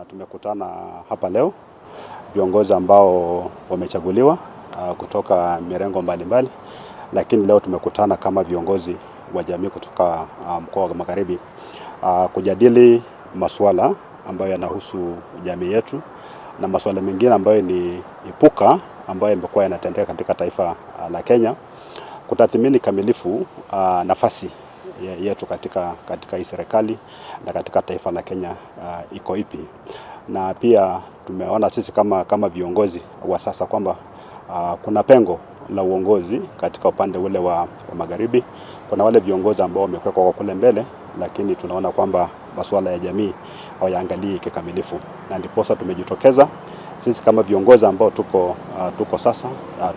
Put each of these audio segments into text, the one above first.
Tumekutana hapa leo viongozi ambao wamechaguliwa kutoka mirengo mbalimbali, lakini leo tumekutana kama viongozi wa jamii kutoka mkoa wa Magharibi kujadili masuala ambayo yanahusu jamii yetu na masuala mengine ambayo ni ipuka ambayo yamekuwa yanatendeka katika taifa la Kenya, kutathmini kamilifu nafasi yetu katika hii serikali na katika taifa la Kenya iko ipi. Na pia tumeona sisi kama viongozi wa sasa kwamba kuna pengo la uongozi katika upande ule wa Magharibi. Kuna wale viongozi ambao wamekuwa kwa kule mbele, lakini tunaona kwamba masuala ya jamii hayaangalii kikamilifu, na ndiposa tumejitokeza sisi kama viongozi ambao tuko sasa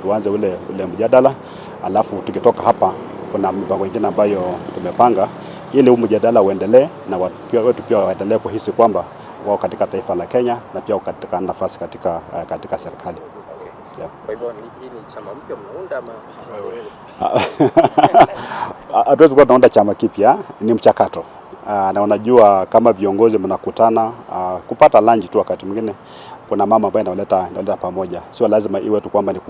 tuanze ule mjadala, alafu tukitoka hapa kuna mipango mingine ambayo tumepanga ili mjadala uendelee na watu pia waendelee kuhisi kwamba wao katika taifa la Kenya na pia katika nafasi katika serikali. Okay. Yeah. Kwa hivyo hii ni chama mpya mnaunda ama hatuwezi kuwa tunaunda chama kipya, ni mchakato. Na unajua kama viongozi mnakutana kupata lunch tu, wakati mwingine kuna mama ambaye inaleta pamoja, sio lazima iwe tu kwamba ni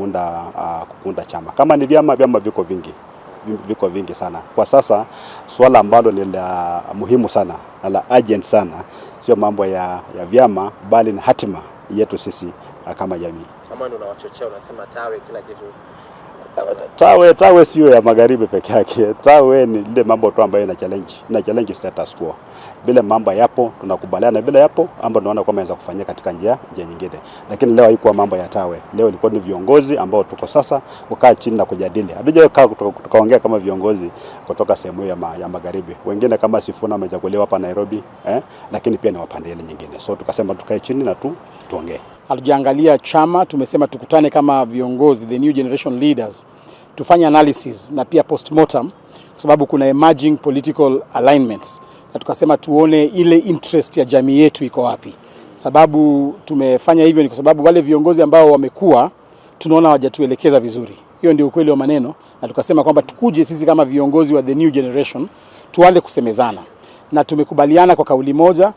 kuunda chama. Kama ni vyama viko vingi sana kwa sasa. Swala ambalo ni la muhimu sana na la urgent sana sio mambo ya vyama, bali ni hatima yetu sisi kama jamii. Kama ndio unawachochea unasema tawe kila kitu. Tawe sio ya Magharibi peke yake. Tawe ni ile mambo tu ambayo ina challenge status quo. Bila mambo yapo tunakubaliana, bila yapo ambapo tunaona kwamba inaweza kufanyika katika njia nyingine. Lakini leo haikuwa mambo ya tawe. Leo ilikuwa ni viongozi ambao tuko sasa kukaa chini na kujadili. Hatujakaa tukaongea kama viongozi kutoka sehemu ya Magharibi. Wengine kama Sifuna wamechaguliwa hapa Nairobi, lakini pia ni wapande ile nyingine. So tukasema tukae chini na tuongee. Hatujaangalia chama, tumesema tukutane kama viongozi, the new generation leaders, tufanye analysis na pia postmortem, kwa sababu kuna emerging political alignments, na tukasema tuone ile interest ya jamii yetu iko wapi. Sababu tumefanya hivyo ni kwa sababu wale viongozi ambao wamekuwa tunaona hawajatuelekeza vizuri. Hiyo ndio ukweli wa maneno, na tukasema kwamba tukuje sisi kama viongozi wa the new generation tuanze kusemezana, na tumekubaliana kwa kauli moja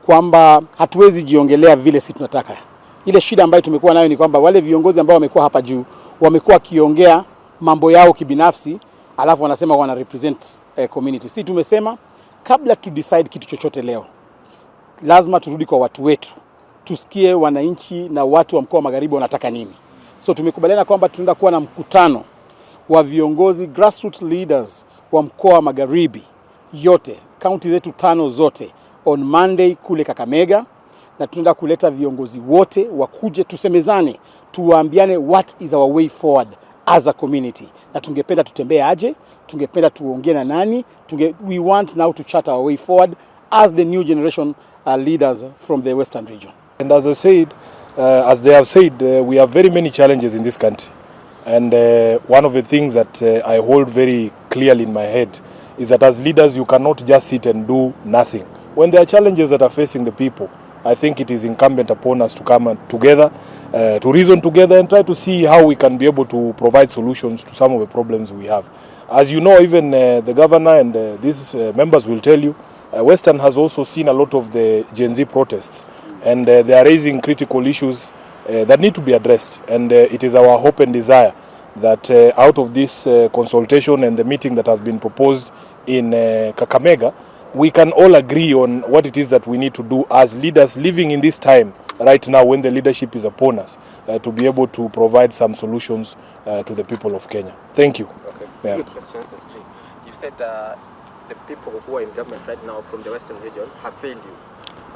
kwamba hatuwezi jiongelea vile sisi tunataka. Ile shida ambayo tumekuwa nayo ni kwamba wale viongozi ambao wamekuwa hapa juu wamekuwa kiongea mambo yao kibinafsi, alafu wanasema wana represent community. Sisi tumesema kabla tu decide kitu chochote leo, lazima turudi kwa watu wetu, tusikie wananchi na watu wa mkoa wa Magharibi wanataka nini. So tumekubaliana kwamba tunaenda kuwa na mkutano wa viongozi, grassroots leaders wa mkoa wa Magharibi yote, county zetu 5 zote, on Monday kule Kakamega, na tunaenda kuleta viongozi wote wakuje tusemezane, tuwaambiane what is our way forward as a community. Na tungependa tutembee aje, tungependa tuongee na nani, we want now to chart our way forward as the new generation leaders from the Western region. And as I said, as they have said, we have very many challenges in this country. And one of the things that I hold very clearly in my head is that as leaders you cannot just sit and do nothing. When there are challenges that are facing the people, I think it is incumbent upon us to come together, to reason together and try to see how we can be able to provide solutions to some of the problems we have. As you know, even the governor and these members will tell you, Western has also seen a lot of the Gen Z protests, and they are raising critical issues that need to be addressed. And it is our hope and desire that out of this consultation and the meeting that has been proposed in Kakamega, we can all agree on what it is that we need to do as leaders living in this time right now when the leadership is upon us, to be able to provide some solutions to the people of Kenya. Thank you. Okay. Yeah. Good questions, SG. You said the people who are in government right now from the Western region have failed you.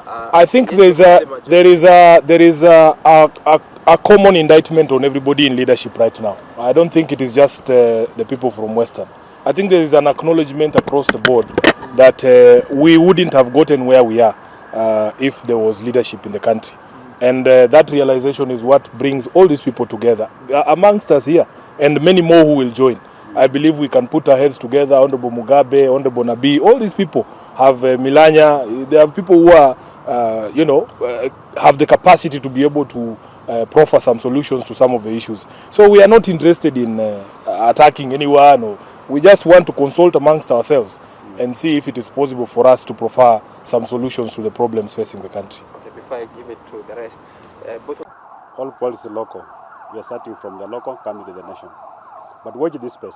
I think there is a common indictment on everybody in leadership right now. I don't think it is just the people from Western. I think there is an acknowledgement across the board that we wouldn't have gotten where we are if there was leadership in the country. And that realization is what brings all these people together, amongst us here, and many more who will join. I believe we can put our heads together. Honorable Mugabe, Honorable Nabi, all these people have Milanya. They have people who are, have the capacity to be able to proffer some solutions to some of the issues. So we are not interested in attacking anyone. Or we just want to consult amongst ourselves and see if it is possible for us to proffer some solutions to the problems facing the country. Okay, before I give it to the rest. Both. All policy local. We are starting from the local, coming to the nation. But watch this space.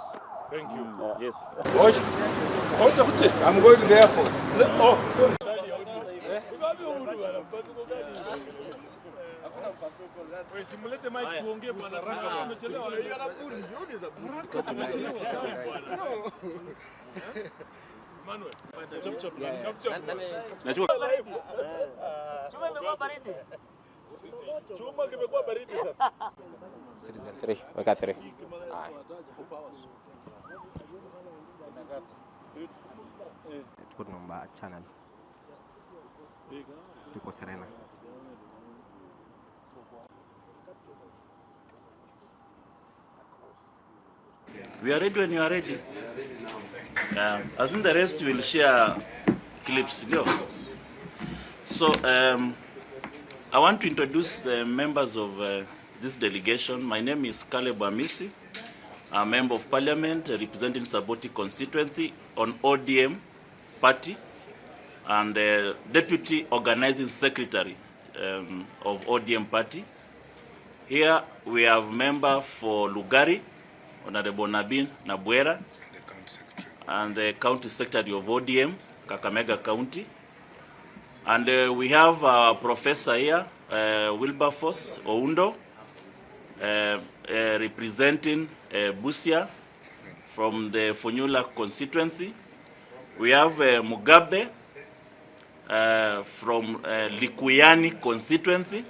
Thank you. Yes. Watch. I'm going to the airport. Chuma kimekuwa baridi sasa. Weka 3. Tuko namba channel. Tuko Serena. We are ready when you are ready. I think the rest will share clips. So I want to introduce the members of this delegation. My name is Caleb Amisi, a member of parliament representing Saboti constituency on ODM party and deputy organizing secretary of ODM party. Here we have member for Lugari, Honorable Nabin Nabwera, and the county secretary of ODM, Kakamega County. And we have a professor here, Wilberforce Oundo, representing Busia from the Funyula constituency. We have Mugabe from Likuyani constituency.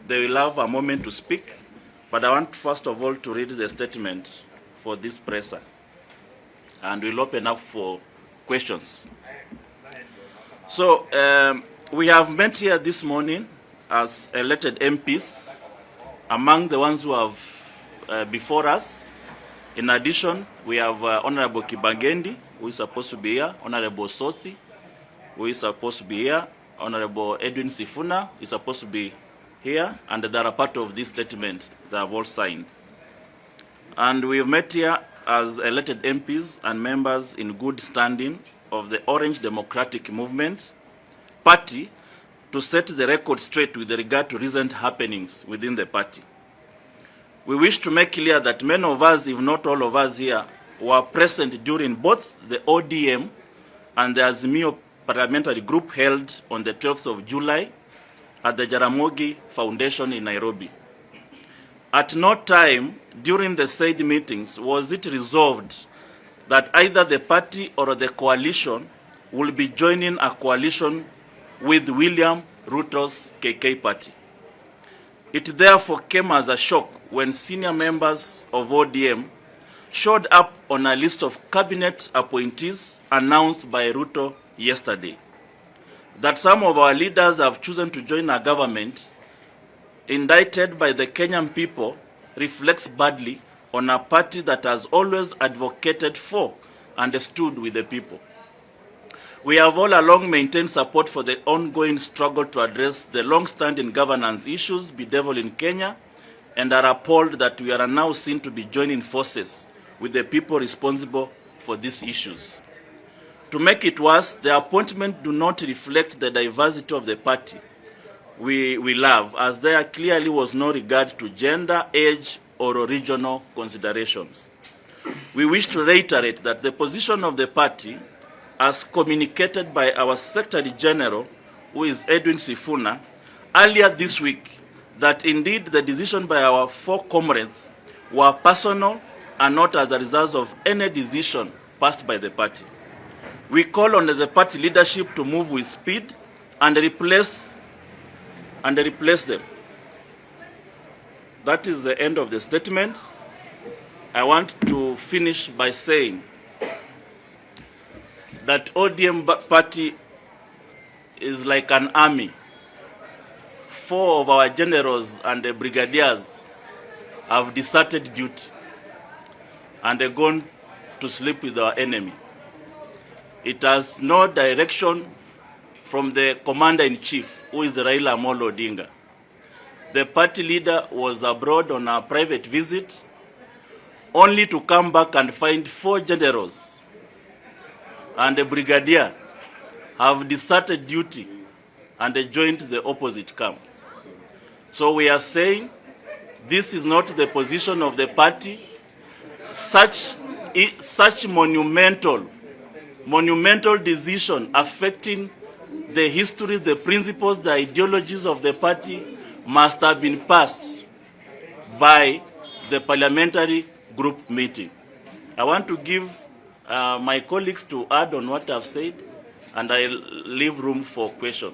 They will have a moment to speak, but I want first of all to read the statement for this presser, and we'll open up for questions. So we have met here this morning as elected MPs, among the ones who have before us. In addition, we have Honorable Kibangendi, who is supposed to be here, Honorable Soti, who is supposed to be here, Honorable Edwin Sifuna is supposed to be here, and they are part of this statement they have all signed. And we have met here as elected MPs and members in good standing of the Orange Democratic Movement party to set the record straight with regard to recent happenings within the party. We wish to make clear that many of us, if not all of us here, were present during both the ODM and the Azimio parliamentary group held on the 12th of July at the Jaramogi Foundation in Nairobi. At no time during the said meetings was it resolved that either the party or the coalition will be joining a coalition with William Ruto's KK party. It therefore came as a shock when senior members of ODM showed up on a list of cabinet appointees announced by Ruto yesterday. That some of our leaders have chosen to join a government indicted by the Kenyan people reflects badly on a party that has always advocated for and stood with the people. We have all along maintained support for the ongoing struggle to address the long-standing governance issues bedeviled in Kenya, and are appalled that we are now seen to be joining forces with the people responsible for these issues. To make it worse, the appointment do not reflect the diversity of the party we love, as there clearly was no regard to gender, age, or regional considerations. We wish to reiterate that the position of the party, as communicated by our Secretary General, who is Edwin Sifuna, earlier this week, that indeed the decision by our four comrades were personal and not as a result of any decision passed by the party. We call on the party leadership to move with speed and replace them. That is the end of the statement. I want to finish by saying that ODM party is like an army. 4 of our generals and the brigadiers have deserted duty and are gone to sleep with our enemy. It has no direction from the commander-in-chief, who is the Raila Amolo Odinga. The party leader was abroad on a private visit, only to come back and find 4 generals and a brigadier have deserted duty and joined the opposite camp. So we are saying this is not the position of the party. Such monumental decision affecting the history, the principles, the ideologies of the party must have been passed by the parliamentary group meeting. I want to give my colleagues to add on what I've said, and I'll leave room for questions.